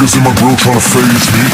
niggas in my grill tryna phase me.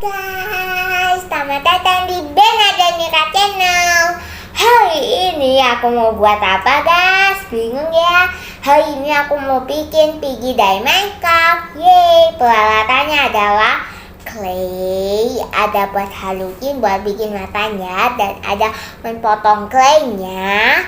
Guys, selamat datang di BERNADETTE channel. Hari ini aku mau buat apa guys? Bingung ya? Hari ini aku mau bikin Piggy dari Minecraft. Yeay, peralatannya adalah clay, ada buat halusin, buat bikin matanya, dan ada menpotong claynya,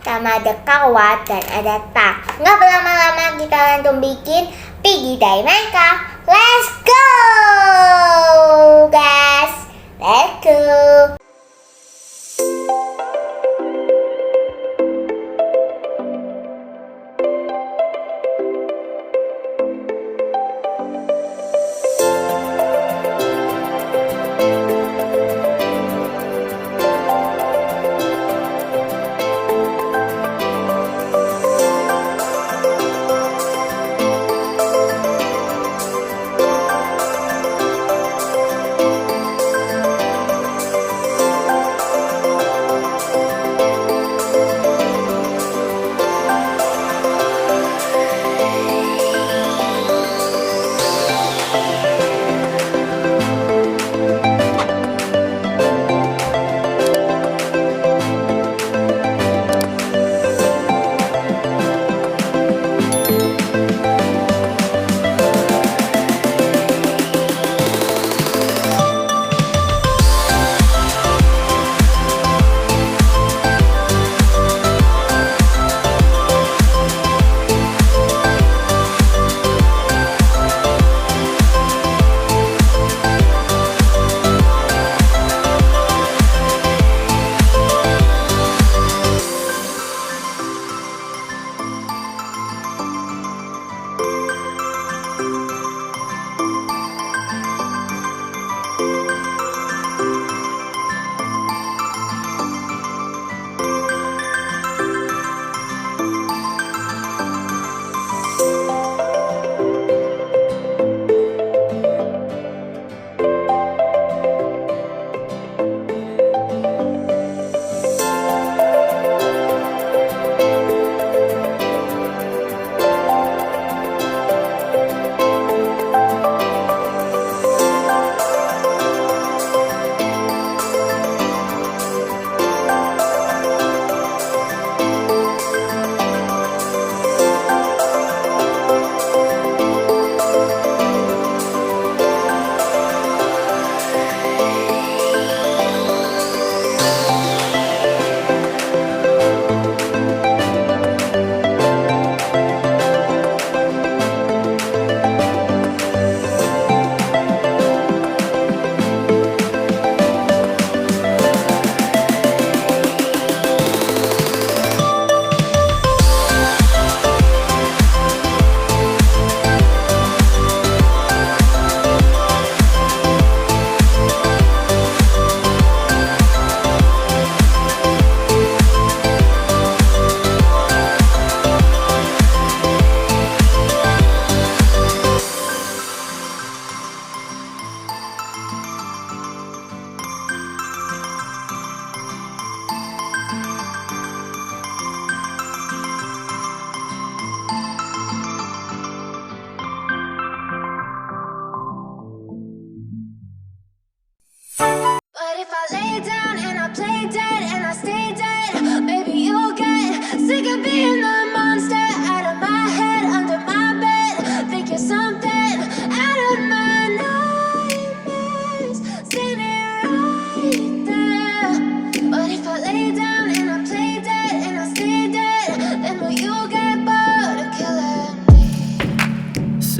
sama ada kawat dan ada tak. Nggak berlama-lama, kita langsung bikin Piggy dari Minecraft. Let's go guys, let's go.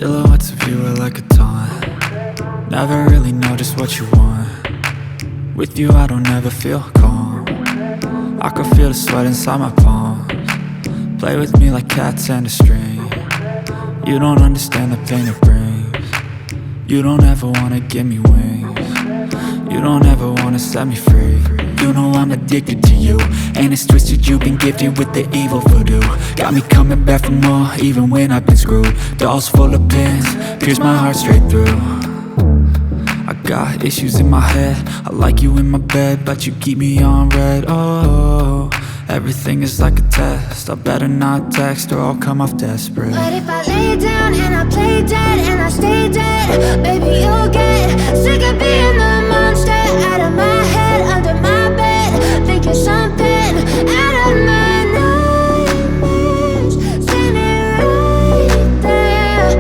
Silhouettes of you are like a taunt. Never really know just what you want. With you I don't ever feel calm. I can feel the sweat inside my palms. Play with me like cats and a string. You don't understand the pain it brings. You don't ever wanna give me wings. You don't ever wanna set me free. You know I'm addicted to you, and it's twisted, you've been gifted with the evil voodoo. Got me coming back for more, even when I've been screwed. Dolls full of pins, pierce my heart straight through. I got issues in my head, I like you in my bed, but you keep me on red. Oh, Everything is like a test. I better not text or I'll come off desperate. But if I lay down and I play dead and I stay dead, baby, you'll get sick of being the monster out of my head, under my bed, thinking something out of my nightmares, standing right there.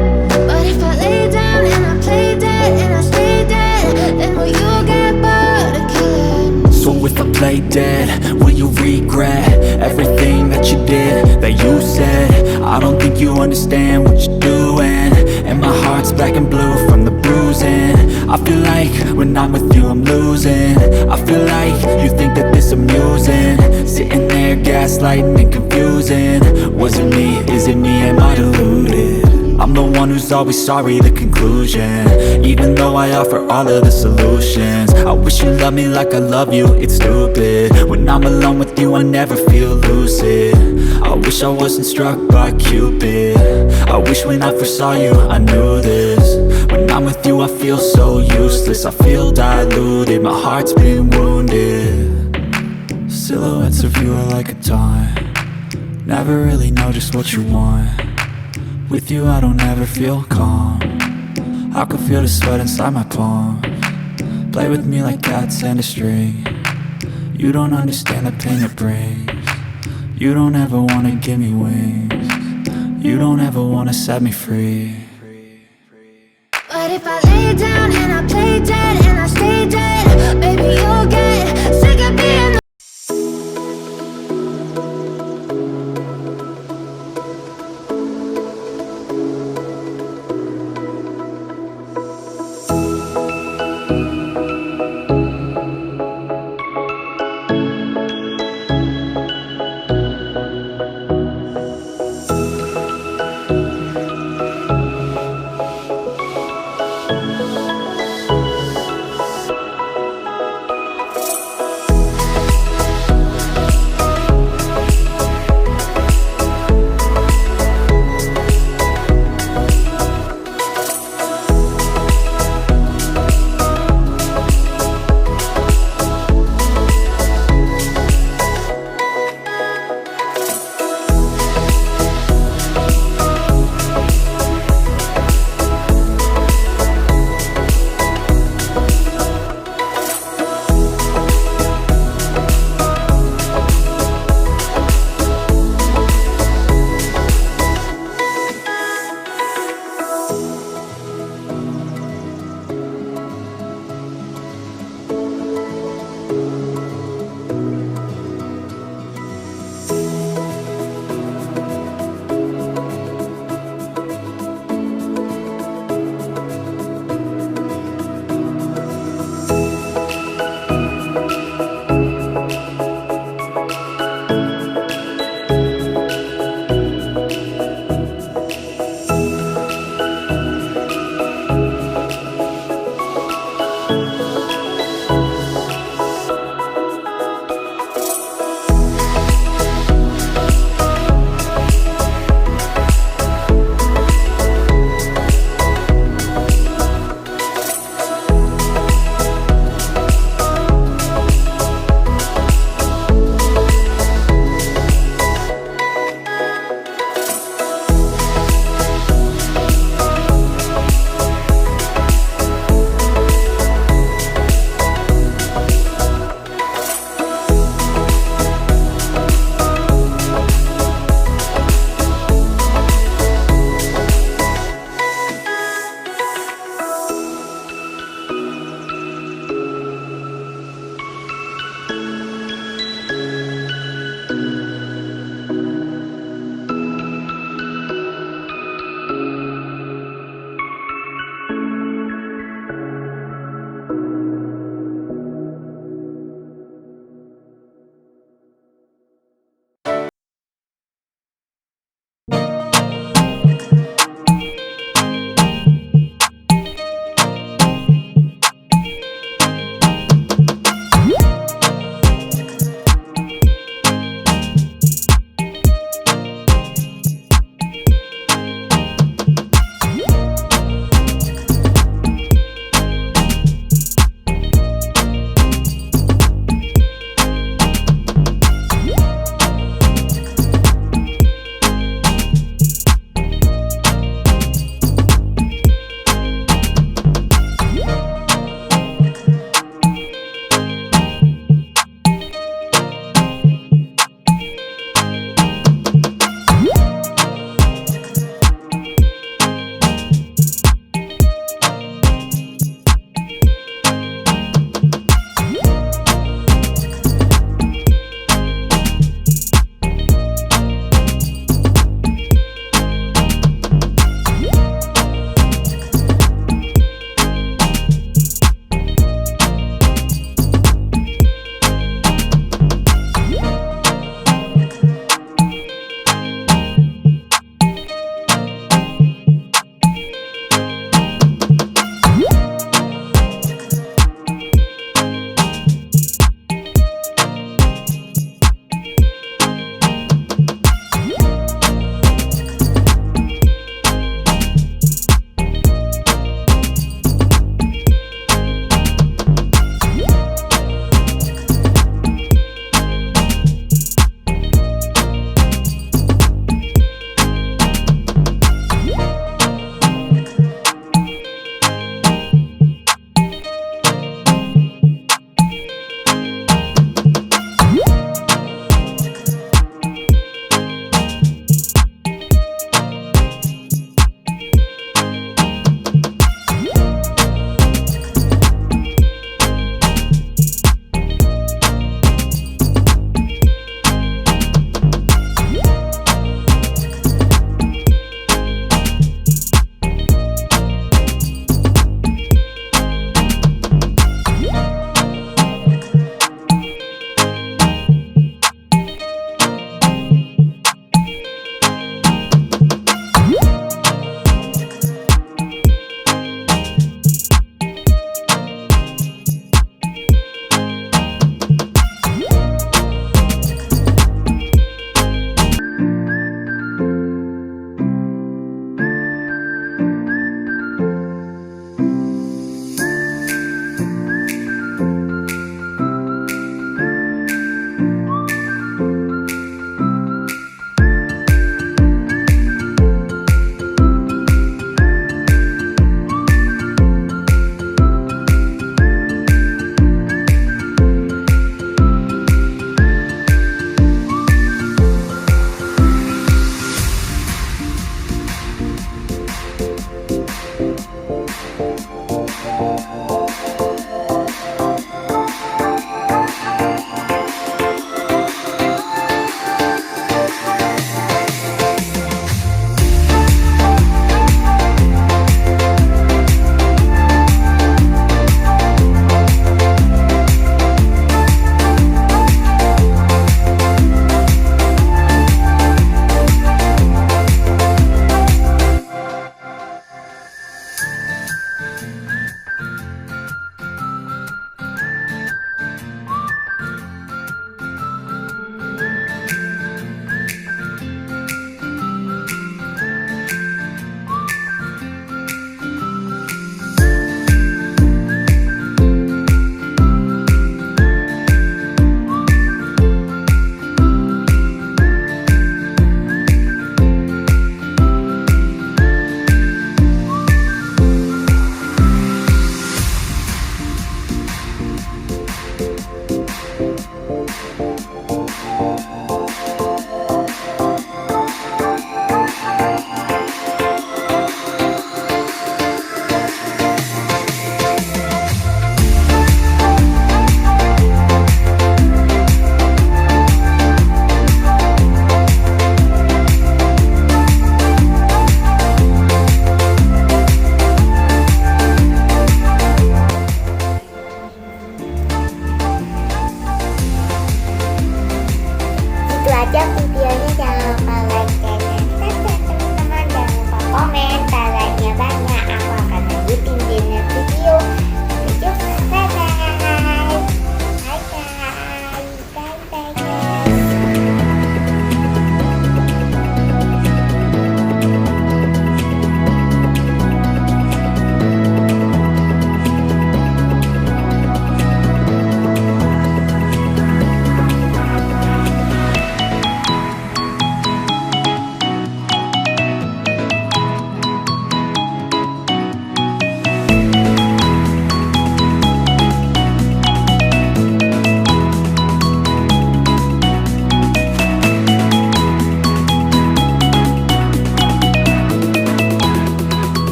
But if I lay down and I play dead and I stay dead, then will you get bored of killing? So if I play dead, will you regret everything that you did, that you said? I don't think you understand what you're doing, and my heart's black and blue from the bruising. I feel like when I'm with you I'm losing. I feel like you think that this amusing, sitting there gaslighting and confusing. Was it me? Is it me? Am I deluded? I'm the one who's always sorry, the conclusion, even though I offer all of the solutions. I wish you loved me like I love you, it's stupid. When I'm alone with you I never feel lucid. I wish I wasn't struck by Cupid. I wish when I first saw you I knew this. When I'm with you I feel so useless, I feel diluted, my heart's been wounded. Silhouettes of you are like a taunt, never really know just what you want. With you I don't ever feel calm, I can feel the sweat inside my palms. Play with me like cats and a string. You don't understand the pain it brings. You don't ever wanna give me wings. You don't ever wanna set me free. But if I lay down and I play dead and I stay dead, baby, you'll get